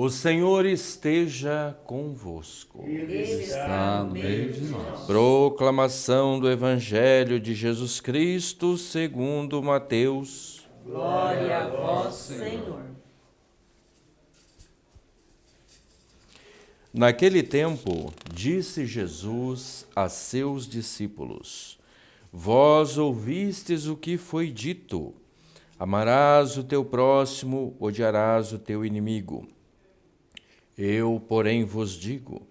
O Senhor esteja convosco. Ele está no meio de nós. Proclamação do Evangelho de Jesus Cristo segundo Mateus. Glória a vós, Senhor. Naquele tempo, disse Jesus a seus discípulos: Vós ouvistes o que foi dito: amarás o teu próximo, odiarás o teu inimigo. Eu, porém, vos digo: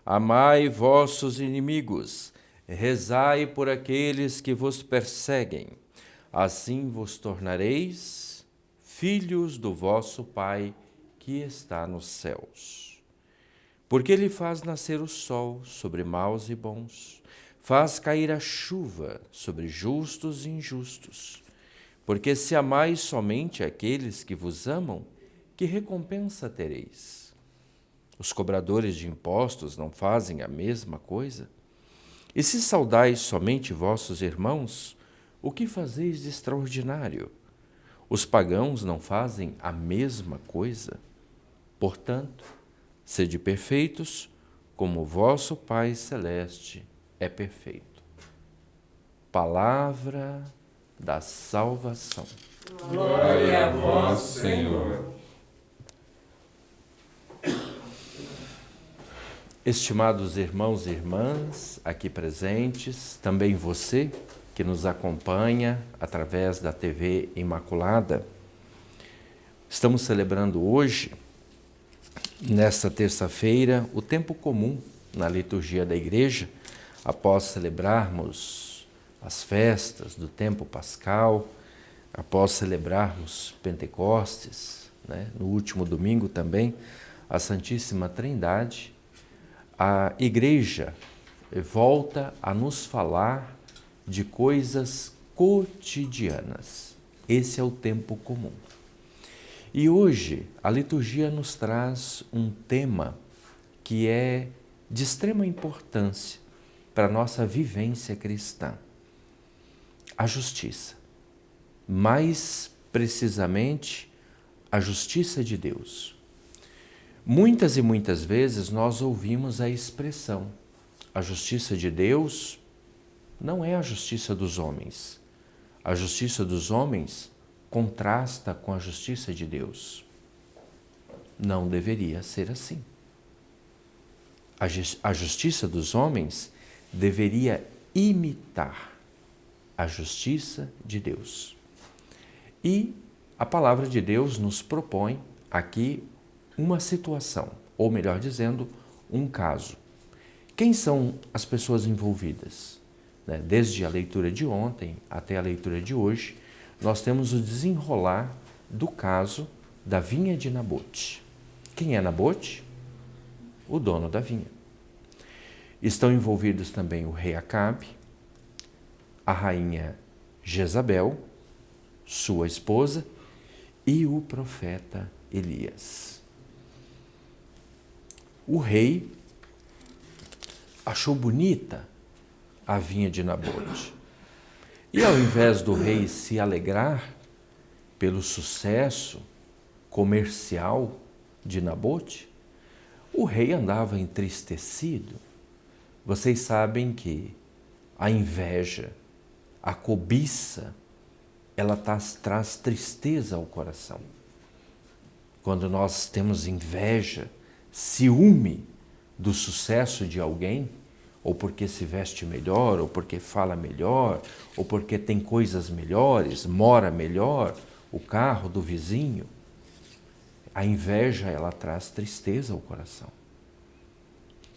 amai vossos inimigos, rezai por aqueles que vos perseguem. Assim vos tornareis filhos do vosso Pai que está nos céus. Porque Ele faz nascer o sol sobre maus e bons, faz cair a chuva sobre justos e injustos. Porque se amais somente aqueles que vos amam, que recompensa tereis? Os cobradores de impostos não fazem a mesma coisa? E se saudais somente vossos irmãos, o que fazeis de extraordinário? Os pagãos não fazem a mesma coisa? Portanto, sede perfeitos, como vosso Pai Celeste é perfeito. Palavra da salvação. Glória a vós, Senhor. Estimados irmãos e irmãs aqui presentes, também você que nos acompanha através da TV Imaculada, estamos celebrando hoje, nesta terça-feira, o tempo comum na liturgia da Igreja, após celebrarmos as festas do tempo pascal, após celebrarmos Pentecostes, no último domingo também, a Santíssima Trindade. A Igreja volta a nos falar de coisas cotidianas. Esse é o tempo comum. E hoje a liturgia nos traz um tema que é de extrema importância para a nossa vivência cristã: a justiça. Mais precisamente, a justiça de Deus. Muitas e muitas vezes nós ouvimos a expressão: a justiça de Deus não é a justiça dos homens. A justiça dos homens contrasta com a justiça de Deus. Não deveria ser assim. A justiça dos homens deveria imitar a justiça de Deus. E a palavra de Deus nos propõe aqui uma situação, ou melhor dizendo, um caso. Quem são as pessoas envolvidas? Desde a leitura de ontem até a leitura de hoje, nós temos o desenrolar do caso da vinha de Nabote. Quem é Nabote? O dono da vinha. Estão envolvidos também o rei Acabe, a rainha Jezabel, sua esposa, e o profeta Elias. O rei achou bonita a vinha de Nabote. E ao invés do rei se alegrar pelo sucesso comercial de Nabote, o rei andava entristecido. Vocês sabem que a inveja, a cobiça, ela traz tristeza ao coração. Quando nós temos inveja, ciúme do sucesso de alguém, ou porque se veste melhor, ou porque fala melhor, ou porque tem coisas melhores, mora melhor, o carro do vizinho, a inveja, ela traz tristeza ao coração.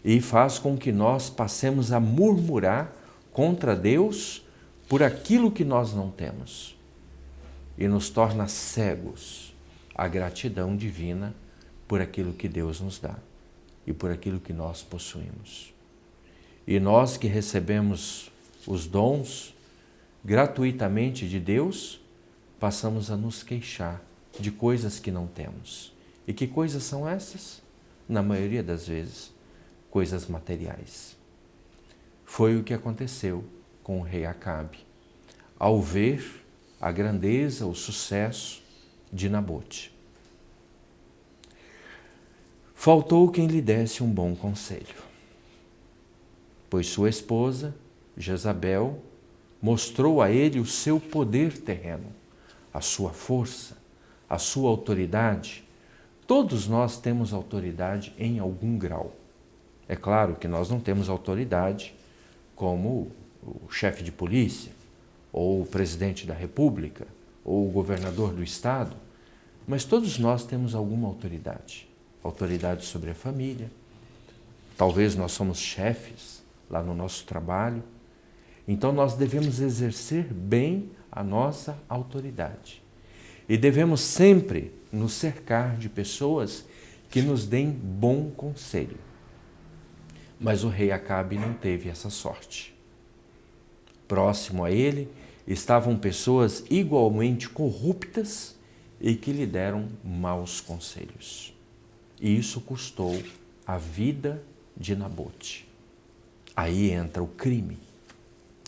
E faz com que nós passemos a murmurar contra Deus por aquilo que nós não temos. E nos torna cegos à gratidão divina por aquilo que Deus nos dá e por aquilo que nós possuímos. E nós que recebemos os dons gratuitamente de Deus, passamos a nos queixar de coisas que não temos. E que coisas são essas? Na maioria das vezes, coisas materiais. Foi o que aconteceu com o rei Acabe, ao ver a grandeza, o sucesso de Nabote. faltou quem lhe desse um bom conselho, pois sua esposa, Jezabel, mostrou a ele o seu poder terreno, a sua força, a sua autoridade. Todos nós temos autoridade em algum grau. É claro que nós não temos autoridade como o chefe de polícia, ou o presidente da República, ou o governador do estado, mas todos nós temos alguma autoridade. Autoridade sobre a família. Talvez nós somos chefes lá no nosso trabalho. Então nós devemos exercer bem a nossa autoridade. E devemos sempre nos cercar de pessoas que nos deem bom conselho. Mas o rei Acabe não teve essa sorte. Próximo a ele estavam pessoas igualmente corruptas e que lhe deram maus conselhos. E isso custou a vida de Nabote. Aí entra o crime,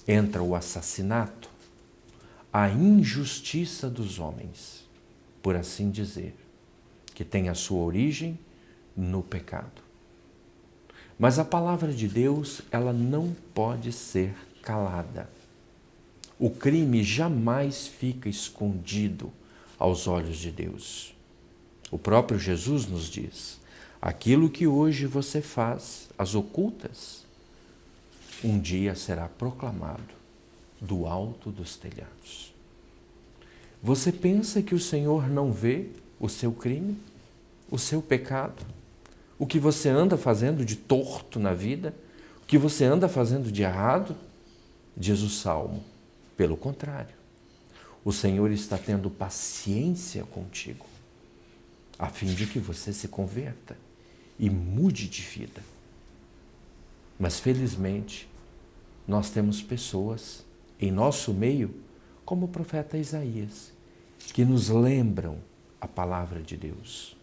entra o assassinato, a injustiça dos homens, por assim dizer, que tem a sua origem no pecado. Mas a palavra de Deus, ela não pode ser calada. O crime jamais fica escondido aos olhos de Deus. O próprio Jesus nos diz: aquilo que hoje você faz, as ocultas, um dia será proclamado do alto dos telhados. Você pensa que o Senhor não vê o seu crime, o seu pecado, o que você anda fazendo de torto na vida, o que você anda fazendo de errado? Diz o Salmo, pelo contrário, o Senhor está tendo paciência contigo, a fim de que você se converta e mude de vida. Mas felizmente, nós temos pessoas em nosso meio, como o profeta Isaías, que nos lembram a palavra de Deus,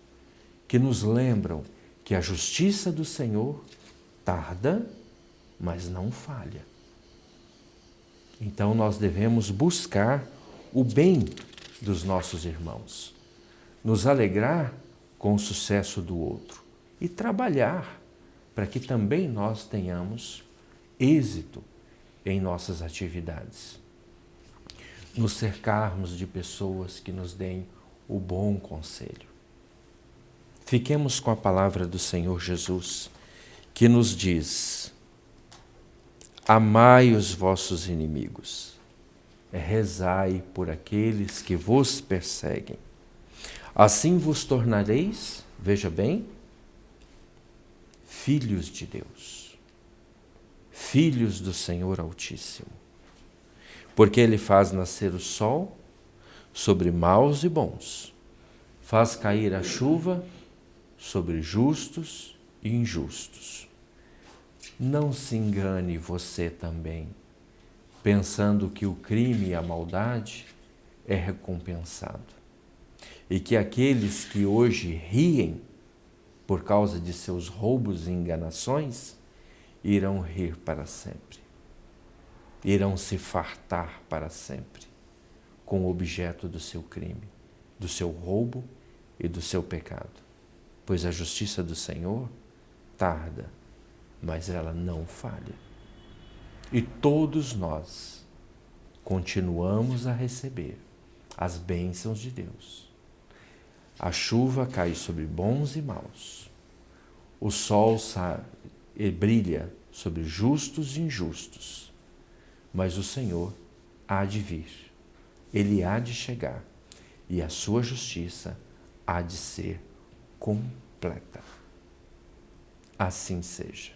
que nos lembram que a justiça do Senhor tarda, mas não falha. Então nós devemos buscar o bem dos nossos irmãos, nos alegrar com o sucesso do outro e trabalhar para que também nós tenhamos êxito em nossas atividades. Nos cercarmos de pessoas que nos deem o bom conselho. Fiquemos com a palavra do Senhor Jesus, que nos diz: amai os vossos inimigos, rezai por aqueles que vos perseguem. Assim vos tornareis, veja bem, filhos de Deus, filhos do Senhor Altíssimo, porque Ele faz nascer o sol sobre maus e bons, faz cair a chuva sobre justos e injustos. Não se engane você também, pensando que o crime e a maldade é recompensado, e que aqueles que hoje riem por causa de seus roubos e enganações, irão rir para sempre. Irão se fartar para sempre com o objeto do seu crime, do seu roubo e do seu pecado. Pois a justiça do Senhor tarda, mas ela não falha. E todos nós continuamos a receber as bênçãos de Deus. A chuva cai sobre bons e maus. O sol brilha sobre justos e injustos. Mas o Senhor há de vir. Ele há de chegar. E a sua justiça há de ser completa. Assim seja.